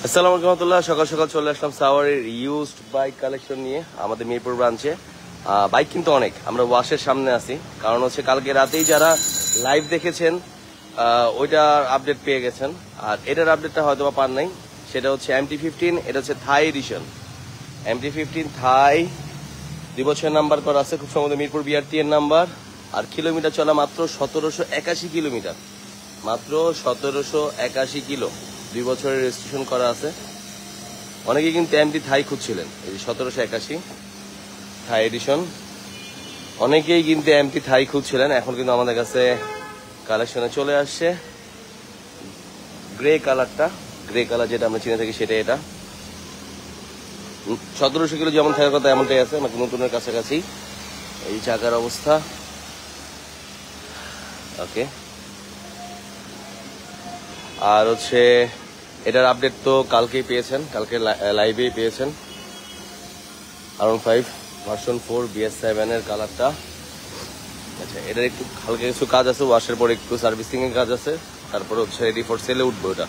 আসসালামু আলাইকুম রহমতুল্লাহ। সকাল সকাল চলে আসলাম সাওয়ারের ইউজড বাইক কালেকশন নিয়ে আমাদের মিরপুর ব্রাঞ্চে। বাইক কিন্তু অনেক, আমরা ওয়াশের সামনে আছি। কারণ হচ্ছে কালকে রাতেই যারা লাইভ দেখেছেন ওইটার আপডেট পেয়ে গেছেন, আর এটার আপডেটটা হয়তো বা পান নাই। সেটা হচ্ছে MT-15, এটা হচ্ছে থাই এডিশন। MT-15 থাই 2 বছরের নাম্বার করা আছে, খুব সম্ভবত মিরপুর BRT এর নাম্বার। আর কিলোমিটার চলা মাত্র 1781 কিলোমিটার, মাত্র 1781 কিলো। 2 বছরের রেজিস্ট্রেশন করা আছে। অনেকেই কিন্তু MT থাই খুঁজছিলেন, এই যে 1781 থাই এডিশন। অনেকেই কিন্তু MT থাই খুঁজছিলেন, এখন কিন্তু আমাদের কাছে কালেকশনে চলে আসছে গ্রে কালারটা। গ্রে কালার যেটা আমরা চিনে থাকি সেটা এটা 1700 কিলো যেমন থাকার কথা এমনটাই আছে, মানে নতুনের কাছাকাছি। এই চাকার অবস্থা ওকে। আর হচ্ছে এটার আপডেট তো কালকেই পেয়েছেন, কালকে লাইভেই পেয়েছেন। R15 ভার্সন 4 BS7 এর কালারটা। আচ্ছা, এটার একটু হালকা কিছু কাজ আছে, ওয়াশের পরে একটু সার্ভিসিং এর কাজ আছে, তারপরে হচ্ছে রেডি ফর সেলে উঠবে ওটা।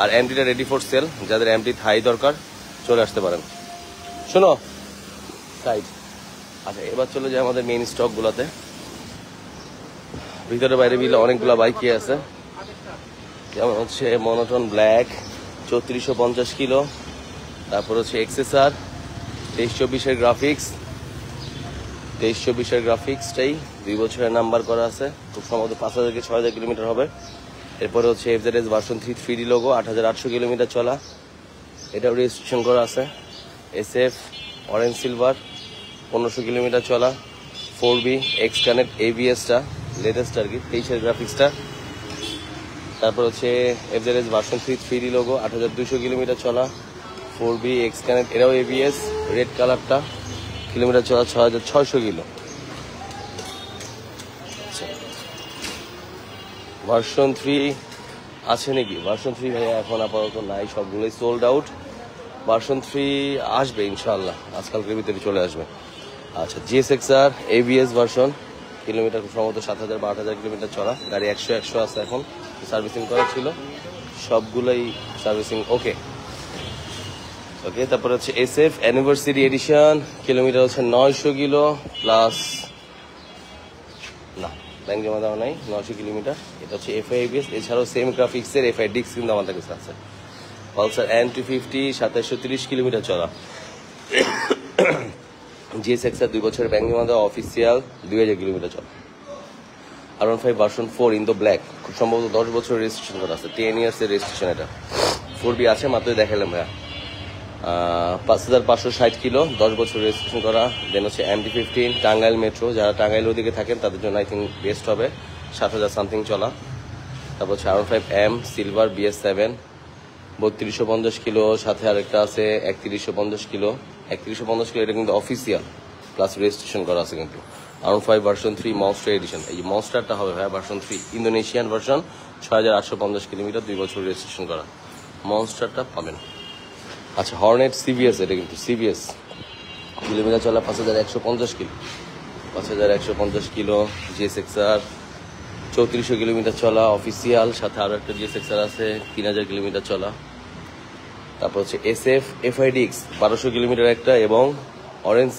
আর MTটা রেডি ফর সেল, যাদের MT থাই দরকার চলে আসতে পারেন। শোনো সাইড। আচ্ছা, এবার চলে যায় আমাদের মেইন স্টক গুলাতে। ভিতরে বাইরে মিলে অনেকগুলা বাইকই আছে, যেমন হচ্ছে মনোটন ব্ল্যাক 3450 কিলো, তারপর হচ্ছে XSR 2324 গ্রাফিক্স, 2324 গ্রাফিক্সটাই 2 বছরের নাম্বার করা আছে, খুব সম্ভবত 5000 থেকে 6000 কিলোমিটার হবে। এরপরে হচ্ছে FZS version 3 3D logo, 8800 kilometre চলা, এটাও রেজিস্ট্রেশন করা আছে। SF অরেঞ্জ সিলভার 1500 কিলোমিটার চলা, 4B এক্স কানেক্ট ABS-টা লেটেস্ট আর কি, 23 গ্রাফিক্সটা। তারপর হচ্ছে FZS version 3 3D logo, 8200 kilometre চলা, 4B এক্স কানেক্ট, এটাও ABS, রেড কালারটা, কিলোমিটার চলা 6600 কিলো। ভার্সন 3 আছে নাকি? ভার্সন 3 ভাইয়া এখন আপাতত নাই, সবগুলোই সোল্ড আউট। ভার্সন 3 আসবে ইনশাআল্লাহ, আজকালকের ভিতরে চলে আসবে। আচ্ছা, GSXR ABS ভার্সন, কিলোমিটার খুব সম্ভবত 7000 বা 8000 কিলোমিটার চলা, গাড়ি 100 আছে এখন, সার্ভিসিং করা ছিল, সবগুলোই সার্ভিসিং ওকে ওকে। তারপর হচ্ছে SF অ্যানিভার্সারি এডিশন, কিলোমিটার হচ্ছে 900 কিলো প্লাস, না ব্যাংক জমা দেওয়া নাই, 900 কিলোমিটার। এটা হচ্ছে FI ABS, এছাড়াও সেম গ্রাফিক্সের FI ডিক্স কিন্তু আমাদের কাছে আছে। পালসার N250 2730 কিলোমিটার চলা। GSXR 2 বছরের ব্যাংক জমা দেওয়া, অফিসিয়াল 2000 কিলোমিটার চলা। R15 version 4 in the black, খুব সম্ভবত 10 বছর রেজিস্ট্রেশন করা আছে, 10 ইয়ার্স এর রেজিস্ট্রেশন। এটা 4B আছে, মাত্রই দেখালাম ভাইয়া। 5560 কিলো, 10 বছর রেজিস্ট্রেশন করা। দেন হচ্ছে MT-15 টাঙ্গাইল মেট্রো, যারা টাঙ্গাইল ওদিকে থাকেন তাদের জন্য আই থিঙ্ক বেস্ট হবে, 7000 সামথিং চলা। তারপর হচ্ছে R15M সিলভার BS7 3250 কিলো, সাথে আরেকটা আছে 3150 কিলো। 3150 কিলো এটা কিন্তু অফিসিয়াল প্লাস রেজিস্ট্রেশন করা আছে কিন্তু। R15 ভার্সন 3 মনস্টার এডিশন, এই যে মনস্টারটা হবে ভাই ভার্সন 3 ইন্দোনেশিয়ান ভার্সন, 6850 কিলোমিটার, 2 বছর রেজিস্ট্রেশন করা, মনস্টারটা পাবেন। আচ্ছা, হর্নেট CBS, এটা কিন্তু CBS, কিলোমিটার চলা 5150 কিলো, 5150 কিলো। GSXR 3400 কিলোমিটার চলা অফিসিয়াল, সাথে আরো একটা GSXR আছে 3000 কিলোমিটার চলা। তারপর হচ্ছে SF FIDX 1200 কিলোমিটার একটা, এবং অরেঞ্জ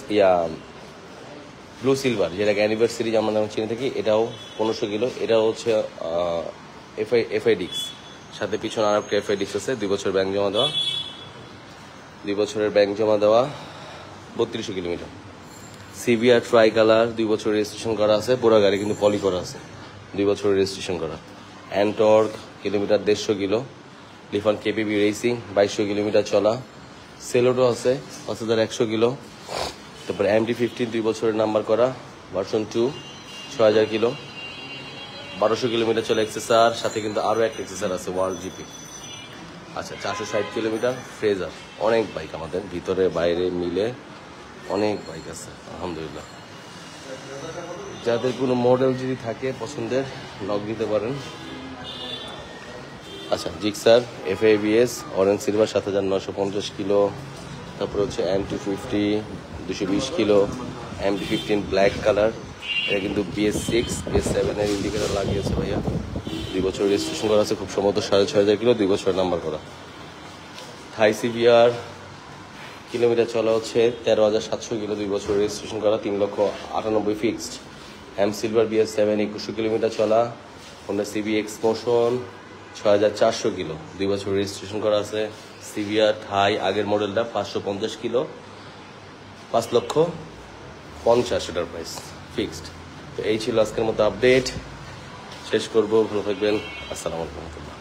ব্লু সিলভার যেটাকে অ্যানিভার্সারি আমরা চিনে থাকি, এটাও 1500 কিলো। এটাও হচ্ছে FIDX, সাথে পিছনে আর একটা FIDX আছে, 2 বছর ব্যাংক জমা দেওয়া, 2 বছরের ব্যাংক জমা দেওয়া, 3200 কিলোমিটার। CBR ট্রাই কালার, 2 বছর রেজিস্ট্রেশন করা আছে, পুরো গাড়ি কিন্তু পলি করা আছে, 2 বছর রেজিস্ট্রেশন করা। অ্যান্টর্ক কিলোমিটার 150 কিলো। লিফন KPB রেসিং 2200 কিলোমিটার চলা। সেলোটো আছে 5100 কিলো। তারপর MT-15 2 বছরের নাম্বার করা, ভার্সন 2 6000 কিলো, 1200 কিলোমিটার চলে। XSR, সাথে কিন্তু আরো একটা XSR আছে ওয়ার্ল্ড GP। আচ্ছা, 460 কিলোমিটার ফ্রেজার। অনেক বাইক আমাদের ভিতরে বাইরে মিলে অনেক বাইক আছে আলহামদুলিল্লাহ। যাদের কোনো মডেল যদি থাকে পছন্দের, নক দিতে পারেন। আচ্ছা, Gixxer FI ABS orange silver 7950 kilo. তারপর হচ্ছে N250 220 kilo. MT-15 black colour, এটা কিন্তু BS6 BS7 এর ইন্ডিকেটর লাগিয়েছে ভাইয়া, 2 বছর রেজিস্ট্রেশন করা আছে, খুব সম্ভবত 6500 কিলো, 2 বছরের নাম্বার করা। থাই সিভিআর কিলোমিটার চলা হচ্ছে 13,700 কিলো, 2 বছর রেজিস্ট্রেশন করা, 3,98,000 fixed. M silver BS7 2100 kilometre চলা, Honda CB X motion 6,400 kilo, 2 বছর রেজিস্ট্রেশন করা আছে। সিভিআর থাই আগের মডেলটা 550 কিলো, 5,50,000 এটার প্রাইস ফিক্সড। তো এই ছিল আজকের মতো আপডেট, শেষ করবো। ভালো থাকবেন, আসসালামু আলাইকুম।